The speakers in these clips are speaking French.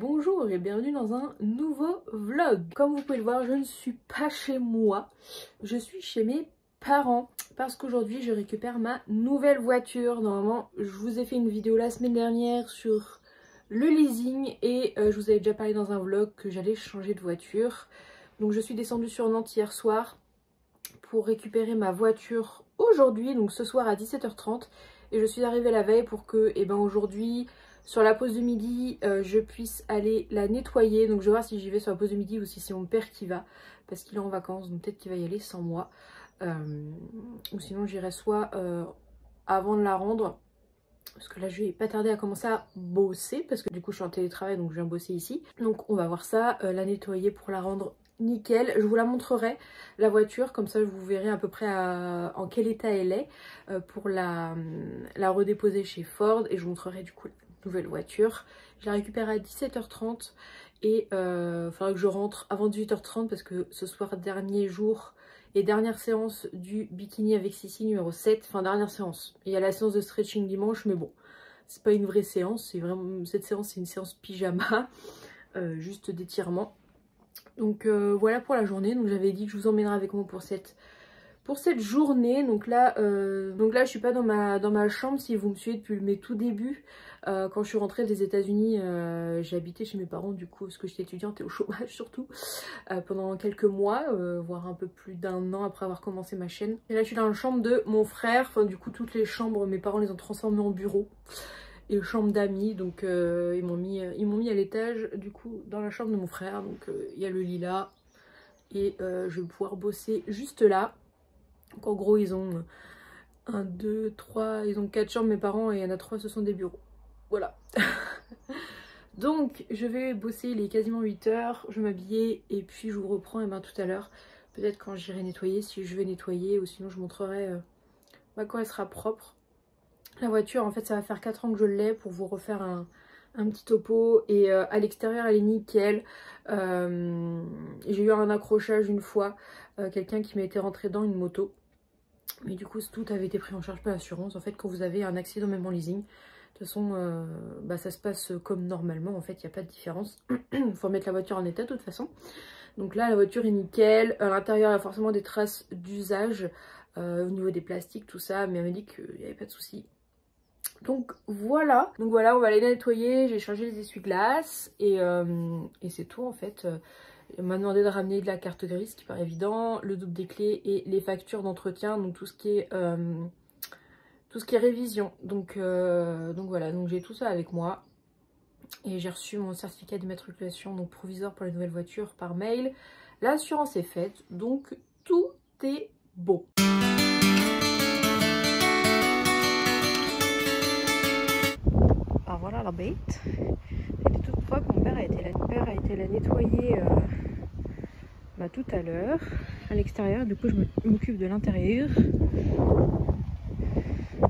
Bonjour et bienvenue dans un nouveau vlog. Comme vous pouvez le voir, je ne suis pas chez moi, je suis chez mes parents parce qu'aujourd'hui je récupère ma nouvelle voiture. Normalement, je vous ai fait une vidéo la semaine dernière sur le leasing et je vous avais déjà parlé dans un vlog que j'allais changer de voiture. Donc je suis descendue sur Nantes hier soir pour récupérer ma voiture aujourd'hui, donc ce soir à 17h30, et je suis arrivée la veille pour que aujourd'hui sur la pause de midi je puisse aller la nettoyer. Donc je vais voir si j'y vais sur la pause de midi ou si c'est mon père qui va parce qu'il est en vacances, donc peut-être qu'il va y aller sans moi, ou sinon j'irai soit avant de la rendre parce que là je vais pas tarder à commencer à bosser parce que du coup je suis en télétravail, donc je viens bosser ici. Donc on va voir ça, la nettoyer pour la rendre nickel. Je vous la montrerai la voiture, comme ça vous verrez à peu près en quel état elle est pour la redéposer chez Ford, et je vous montrerai du coup la nouvelle voiture. Je la récupère à 17h30 et il faudra que je rentre avant 18h30 parce que ce soir, dernier jour et dernière séance du bikini avec Sissi numéro 7, enfin dernière séance. Il y a la séance de stretching dimanche, mais bon, c'est pas une vraie séance, c'est vraiment, cette séance c'est une séance pyjama, juste d'étirement. Donc voilà pour la journée. Donc j'avais dit que je vous emmènerai avec moi pour cette journée. Donc là je suis pas dans ma chambre. Si vous me suivez depuis mes tout débuts, quand je suis rentrée des États-Unis, j'ai habité chez mes parents du coup parce que j'étais étudiante et au chômage surtout pendant quelques mois, voire un peu plus d'1 an après avoir commencé ma chaîne. Et là je suis dans la chambre de mon frère. Enfin du coup toutes les chambres, mes parents les ont transformées en bureau et chambre d'amis, donc ils m'ont mis à l'étage du coup dans la chambre de mon frère. Donc il y a le lit là et je vais pouvoir bosser juste là. Donc en gros ils ont 1, 2, 3, ils ont 4 chambres mes parents, et il y en a 3 ce sont des bureaux. Voilà. Donc je vais bosser, il est quasiment 8h, je vais m'habiller et puis je vous reprends tout à l'heure. Peut-être quand j'irai nettoyer, si je vais nettoyer, ou sinon je vous montrerai quand elle sera propre. La voiture, en fait, ça va faire 4 ans que je l'ai, pour vous refaire un petit topo. Et à l'extérieur, elle est nickel. J'ai eu un accrochage une fois, quelqu'un qui m'a été rentré dans une moto. Mais du coup, tout avait été pris en charge par l'assurance. En fait, quand vous avez un accident, même en leasing, de toute façon, ça se passe comme normalement. En fait, il n'y a pas de différence. Il faut remettre la voiture en état de toute façon. Donc là, la voiture est nickel. À l'intérieur, il y a forcément des traces d'usage au niveau des plastiques, tout ça. Mais elle m'a dit qu'il n'y avait pas de souci. Donc voilà, on va aller nettoyer. J'ai changé les essuie-glaces et c'est tout en fait. Elle m'a demandé de ramener de la carte grise, ce qui paraît évident, le double des clés et les factures d'entretien, donc tout ce qui est révision. Donc voilà, donc j'ai tout ça avec moi et j'ai reçu mon certificat d'immatriculation donc provisoire pour la nouvelle voiture par mail. L'assurance est faite, donc tout est bon. Alors voilà la bête, elle est toute propre. Mon père a été la nettoyer tout à l'heure à l'extérieur. Du coup je m'occupe de l'intérieur.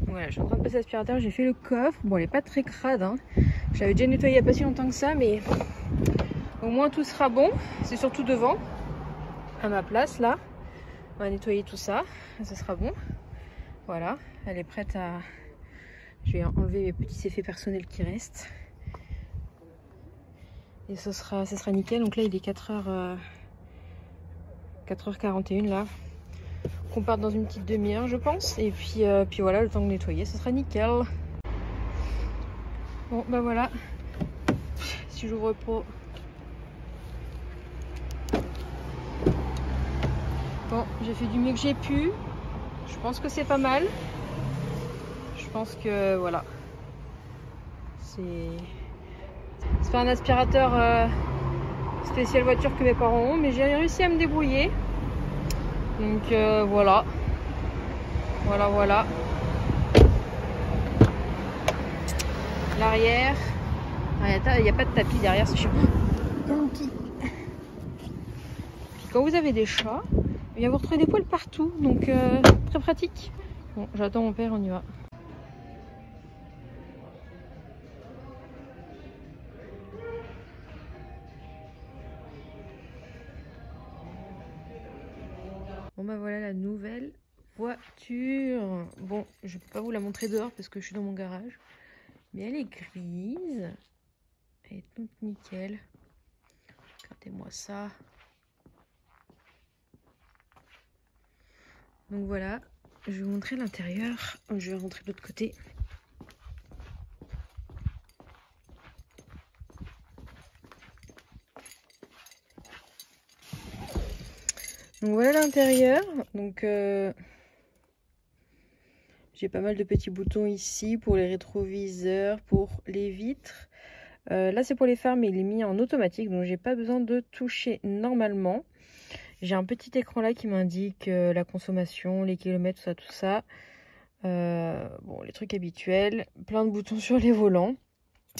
Voilà, je suis en train de passer l'aspirateur, j'ai fait le coffre. Bon, elle est pas très crade, hein. Je l'avais déjà nettoyé il n'y a pas si longtemps que ça, mais au moins tout sera bon. C'est surtout devant, à ma place là. On va nettoyer tout ça, ça sera bon. Voilà, elle est prête à... Je vais enlever mes petits effets personnels qui restent. Et ça sera nickel. Donc là il est 4h41 là. Qu'on parte dans une petite demi-heure je pense. Et puis voilà, le temps de nettoyer, ça sera nickel. Bon bah voilà. Si j'ouvre pas. Bon, j'ai fait du mieux que j'ai pu. Je pense que c'est pas mal. Je pense que voilà. C'est pas un aspirateur spécial voiture que mes parents ont, mais j'ai réussi à me débrouiller. Donc voilà. Voilà. L'arrière. Il n'y a pas de tapis derrière, c'est chiant. Puis quand vous avez des chats, il va vous retrouver des poils partout, donc très pratique. Bon, j'attends mon père, on y va. Bon bah voilà la nouvelle voiture. Bon, je peux pas vous la montrer dehors parce que je suis dans mon garage, mais elle est grise. Elle est toute nickel. Regardez-moi ça. Donc voilà, je vais vous montrer l'intérieur. Je vais rentrer de l'autre côté. Donc voilà l'intérieur. Donc j'ai pas mal de petits boutons ici pour les rétroviseurs, pour les vitres. Là c'est pour les phares mais il est mis en automatique donc j'ai pas besoin de toucher normalement. J'ai un petit écran là qui m'indique la consommation, les kilomètres, tout ça. Bon, les trucs habituels. Plein de boutons sur les volants.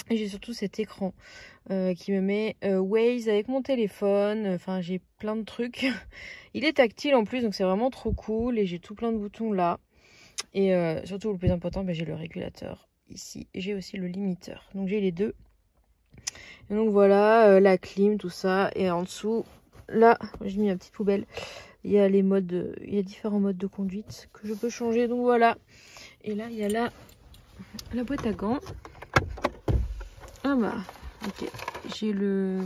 Et j'ai surtout cet écran qui me met Waze avec mon téléphone. Enfin, j'ai plein de trucs. Il est tactile en plus, donc c'est vraiment trop cool. Et j'ai tout plein de boutons là. Et surtout, le plus important, j'ai le régulateur ici. Et j'ai aussi le limiteur. Donc j'ai les deux. Et donc voilà, la clim, tout ça. Et en dessous... Là, j'ai mis ma petite poubelle. Il y a les modes, il y a différents modes de conduite que je peux changer. Donc voilà. Et là, il y a la boîte à gants. Ah bah, ok. J'ai le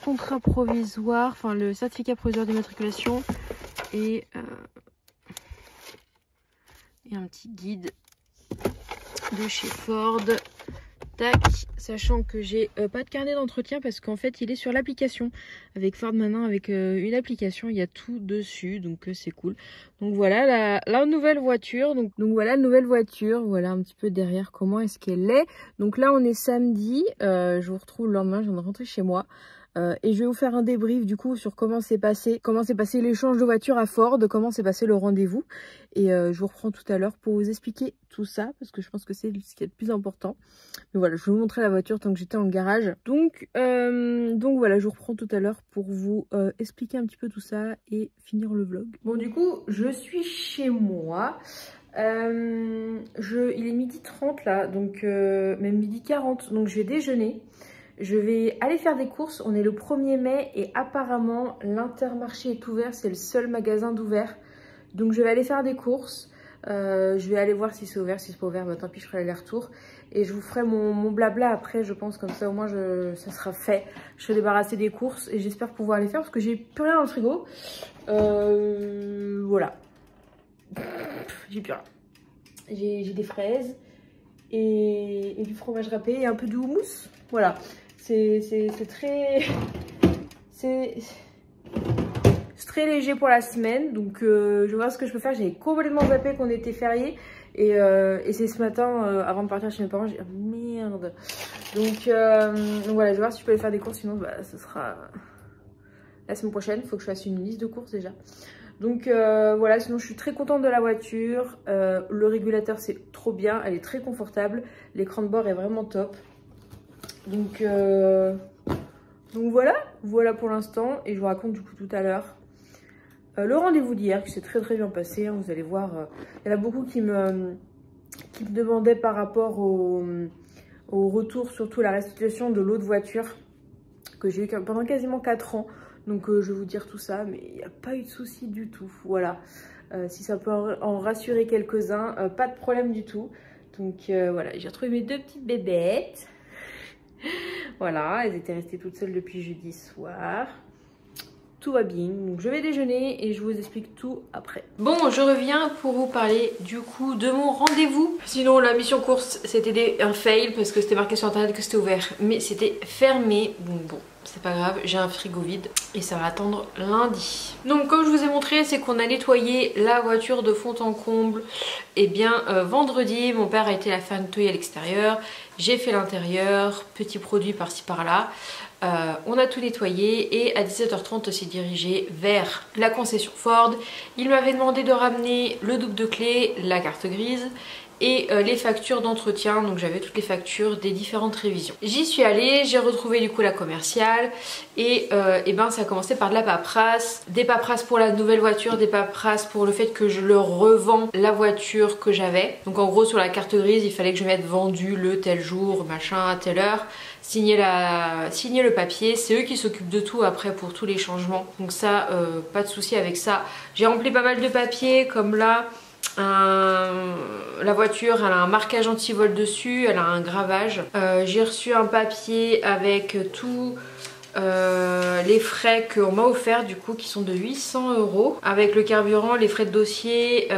contrat provisoire, enfin le certificat provisoire d'immatriculation et un petit guide de chez Ford. Tac, sachant que j'ai pas de carnet d'entretien parce qu'en fait il est sur l'application avec Ford maintenant, avec une application, il y a tout dessus, donc c'est cool. Donc voilà la nouvelle voiture, donc voilà la nouvelle voiture, voilà un petit peu derrière comment est-ce qu'elle est. Donc là on est samedi, je vous retrouve le lendemain, je viens de rentrer chez moi. Et je vais vous faire un débrief du coup sur comment s'est passé l'échange de voiture à Ford, comment s'est passé le rendez-vous. Et je vous reprends tout à l'heure pour vous expliquer tout ça, parce que je pense que c'est ce qui est le plus important. Mais voilà, je vais vous montrer la voiture tant que j'étais dans le garage. Donc voilà, je vous reprends tout à l'heure pour vous expliquer un petit peu tout ça et finir le vlog. Bon du coup, je suis chez moi. Il est 12h30 là, donc même 12h40, donc je vais déjeuner. Je vais aller faire des courses, on est le 1er mai et apparemment l'Intermarché est ouvert, c'est le seul magasin d'ouvert. Donc je vais aller faire des courses, je vais aller voir si c'est ouvert, si c'est pas ouvert, bah, tant pis je ferai l'aller-retour. Et je vous ferai mon blabla après je pense, comme ça au moins ça sera fait. Je serai débarrassée des courses et j'espère pouvoir les faire parce que j'ai plus rien dans le frigo. Voilà, j'ai plus rien. J'ai des fraises et du fromage râpé et un peu de houmous, voilà. C'est très léger pour la semaine, donc je vais voir ce que je peux faire. J'avais complètement zappé qu'on était férié et c'est ce matin avant de partir chez mes parents, j'ai dit oh, merde. Donc voilà, je vais voir si je peux aller faire des courses, sinon bah, ce sera la semaine prochaine. Il faut que je fasse une liste de courses déjà. Donc voilà, sinon je suis très contente de la voiture. Le régulateur c'est trop bien, elle est très confortable, l'écran de bord est vraiment top. Donc voilà pour l'instant et je vous raconte du coup tout à l'heure le rendez-vous d'hier qui s'est très bien passé, hein, vous allez voir, il y en a beaucoup qui me demandaient par rapport au retour, surtout la restitution de l'autre voiture que j'ai eu pendant quasiment 4 ans, donc je vais vous dire tout ça, mais il n'y a pas eu de souci du tout, voilà, si ça peut en rassurer quelques-uns, pas de problème du tout. Donc voilà, j'ai retrouvé mes 2 petites bébêtes. Voilà, elles étaient restées toutes seules depuis jeudi soir. Tout va bien, donc je vais déjeuner et je vous explique tout après. Bon, je reviens pour vous parler du coup de mon rendez-vous. Sinon la mission course c'était un fail parce que c'était marqué sur internet que c'était ouvert, mais c'était fermé. Donc bon, c'est pas grave, j'ai un frigo vide et ça va attendre lundi. Donc comme je vous ai montré, c'est qu'on a nettoyé la voiture de fond en comble. Et bien vendredi, mon père a été la faire nettoyer à l'extérieur. J'ai fait l'intérieur, petits produits par-ci par-là. On a tout nettoyé et à 17h30 on s'est dirigé vers la concession Ford. Il m'avait demandé de ramener le double de clé, la carte grise et les factures d'entretien. Donc j'avais toutes les factures des différentes révisions. J'y suis allée, j'ai retrouvé du coup la commerciale et ben ça a commencé par de la paperasse. Des paperasses pour la nouvelle voiture, des paperasses pour le fait que je leur revends la voiture que j'avais. Donc en gros sur la carte grise il fallait que je mette vendu le tel jour, machin, à telle heure. Signer le papier, c'est eux qui s'occupent de tout après pour tous les changements. Donc ça, pas de souci avec ça. J'ai rempli pas mal de papiers comme là. La voiture elle a un marquage anti-vol dessus, elle a un gravage. J'ai reçu un papier avec tous les frais qu'on m'a offert du coup qui sont de 800 €, avec le carburant, les frais de dossier,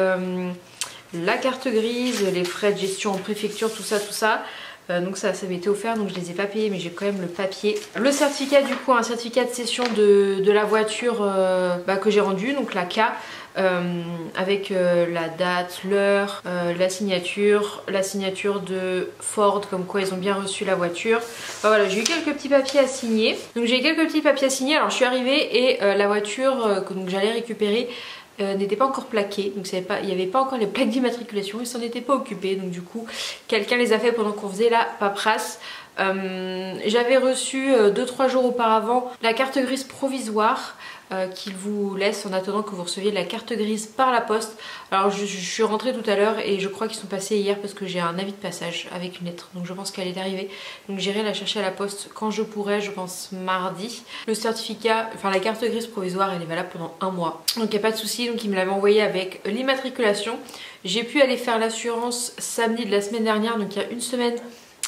la carte grise, les frais de gestion en préfecture, tout ça. Donc ça m'était offert, donc je les ai pas payés, mais j'ai quand même le papier. Le certificat du coup, un certificat de cession de la voiture que j'ai rendu, donc la K, avec la date, l'heure, la signature de Ford, comme quoi ils ont bien reçu la voiture. Enfin, voilà, j'ai eu quelques petits papiers à signer. Donc j'ai quelques petits papiers à signer, alors je suis arrivée et la voiture que j'allais récupérer n'était pas encore plaquée, donc il n'y avait pas encore les plaques d'immatriculation, ils s'en étaient pas occupés, donc du coup quelqu'un les a fait pendant qu'on faisait la paperasse. J'avais reçu 2-3 jours auparavant la carte grise provisoire qu'il vous laisse en attendant que vous receviez la carte grise par la poste. Alors je suis rentrée tout à l'heure et je crois qu'ils sont passés hier parce que j'ai un avis de passage avec une lettre, donc je pense qu'elle est arrivée, donc j'irai la chercher à la poste quand je pourrai, je pense mardi. Le certificat, enfin la carte grise provisoire, elle est valable pendant 1 mois, donc il n'y a pas de souci. Donc il me l'avait envoyé avec l'immatriculation. J'ai pu aller faire l'assurance samedi de la semaine dernière, donc il y a une semaine,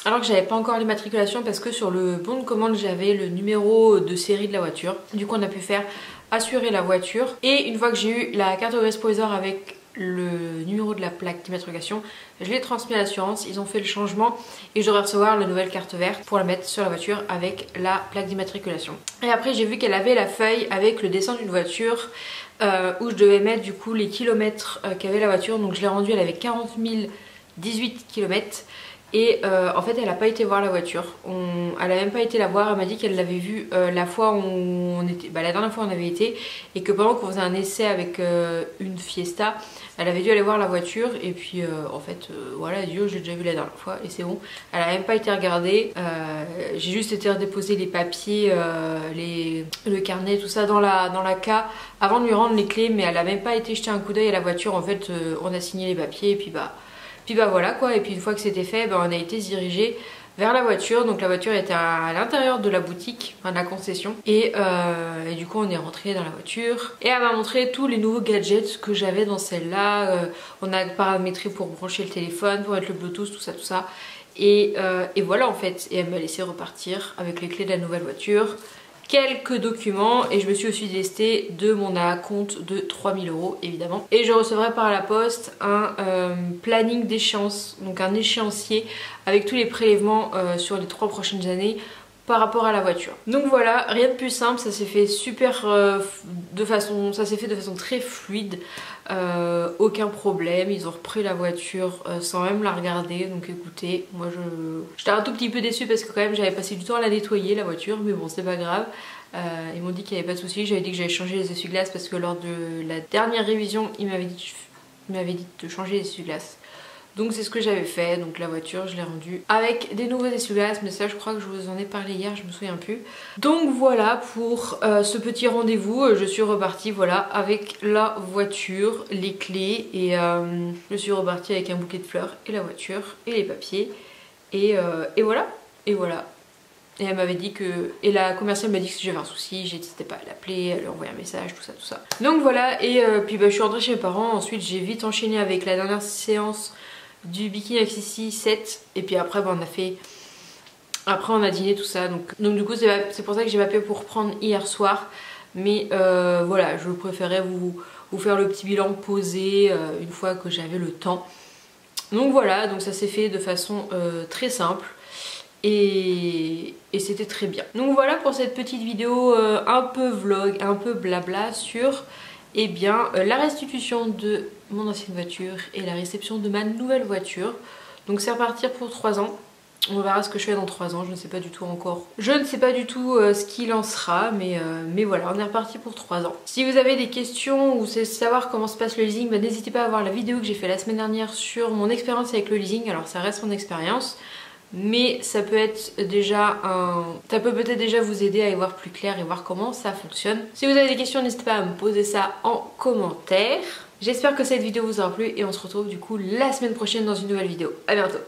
alors que j'avais pas encore l'immatriculation parce que sur le bon de commande j'avais le numéro de série de la voiture. Du coup on a pu faire assurer la voiture, et une fois que j'ai eu la carte grise provisoire avec le numéro de la plaque d'immatriculation, je l'ai transmis à l'assurance, ils ont fait le changement et je devrais recevoir la nouvelle carte verte pour la mettre sur la voiture avec la plaque d'immatriculation. Et après j'ai vu qu'elle avait la feuille avec le dessin d'une voiture où je devais mettre du coup les kilomètres qu'avait la voiture, donc je l'ai rendue, elle avait 40 018 km. Et en fait elle n'a pas été voir la voiture, elle n'a même pas été la voir. Elle m'a dit qu'elle l'avait vue la fois où on était, la dernière fois on avait été, et que pendant qu'on faisait un essai avec une Fiesta, elle avait dû aller voir la voiture, et puis en fait voilà, elle dit oh, j'ai déjà vu la dernière fois et c'est bon. Elle n'a même pas été regardée, j'ai juste été redéposer les papiers, le carnet, tout ça dans la ca avant de lui rendre les clés, mais elle n'a même pas été jeter un coup d'œil à la voiture. En fait on a signé les papiers et puis voilà quoi. Et puis une fois que c'était fait, on a été se diriger vers la voiture. Donc la voiture était à l'intérieur de la boutique, enfin de la concession, et du coup on est rentré dans la voiture et elle m'a montré tous les nouveaux gadgets que j'avais dans celle-là. On a paramétré pour brancher le téléphone, pour mettre le bluetooth, tout ça, et voilà en fait. Et elle m'a laissé repartir avec les clés de la nouvelle voiture, quelques documents, et je me suis aussi délestée de mon acompte de 3000 € évidemment. Et je recevrai par la poste un planning d'échéance, donc un échéancier avec tous les prélèvements sur les 3 prochaines années par rapport à la voiture. Donc voilà, rien de plus simple, ça s'est fait ça s'est fait de façon très fluide, aucun problème. Ils ont repris la voiture sans même la regarder, donc écoutez, moi j'étais un tout petit peu déçue parce que quand même j'avais passé du temps à la nettoyer la voiture, mais bon c'est pas grave. Ils m'ont dit qu'il n'y avait pas de souci. J'avais dit que j'allais changer les essuie-glaces parce que lors de la dernière révision il m'avait dit de changer les essuie-glaces. Donc c'est ce que j'avais fait, donc la voiture je l'ai rendue avec des nouveaux essuie-glaces, mais ça je crois que je vous en ai parlé hier, je me souviens plus. Donc voilà pour ce petit rendez-vous, je suis repartie voilà avec la voiture, les clés, et je suis repartie avec un bouquet de fleurs et la voiture et les papiers, et voilà. Et elle m'avait dit que... Et la commerciale m'a dit que si j'avais un souci, j'hésitais pas à l'appeler, à lui envoyer un message, tout ça. Donc voilà, et puis je suis rentrée chez mes parents. Ensuite j'ai vite enchaîné avec la dernière séance du Bikini XXI 7. Et puis après on a fait... Après on a dîné, tout ça. Donc du coup c'est pour ça que j'ai pas pu pour reprendre hier soir. Mais voilà, je préférais vous faire le petit bilan posé une fois que j'avais le temps. Donc voilà, donc ça s'est fait de façon très simple. Et c'était très bien. Donc voilà pour cette petite vidéo un peu vlog, un peu blabla sur la restitution de mon ancienne voiture et la réception de ma nouvelle voiture. Donc c'est repartir pour 3 ans. On verra ce que je fais dans 3 ans, je ne sais pas du tout encore. Je ne sais pas du tout ce qu'il en sera, mais voilà, on est reparti pour 3 ans. Si vous avez des questions ou savoir comment se passe le leasing, n'hésitez pas à voir la vidéo que j'ai fait la semaine dernière sur mon expérience avec le leasing. Alors ça reste mon expérience, mais ça peut être déjà ça peut peut-être déjà vous aider à y voir plus clair et voir comment ça fonctionne. Si vous avez des questions, n'hésitez pas à me poser ça en commentaire. J'espère que cette vidéo vous aura plu et on se retrouve du coup la semaine prochaine dans une nouvelle vidéo. À bientôt.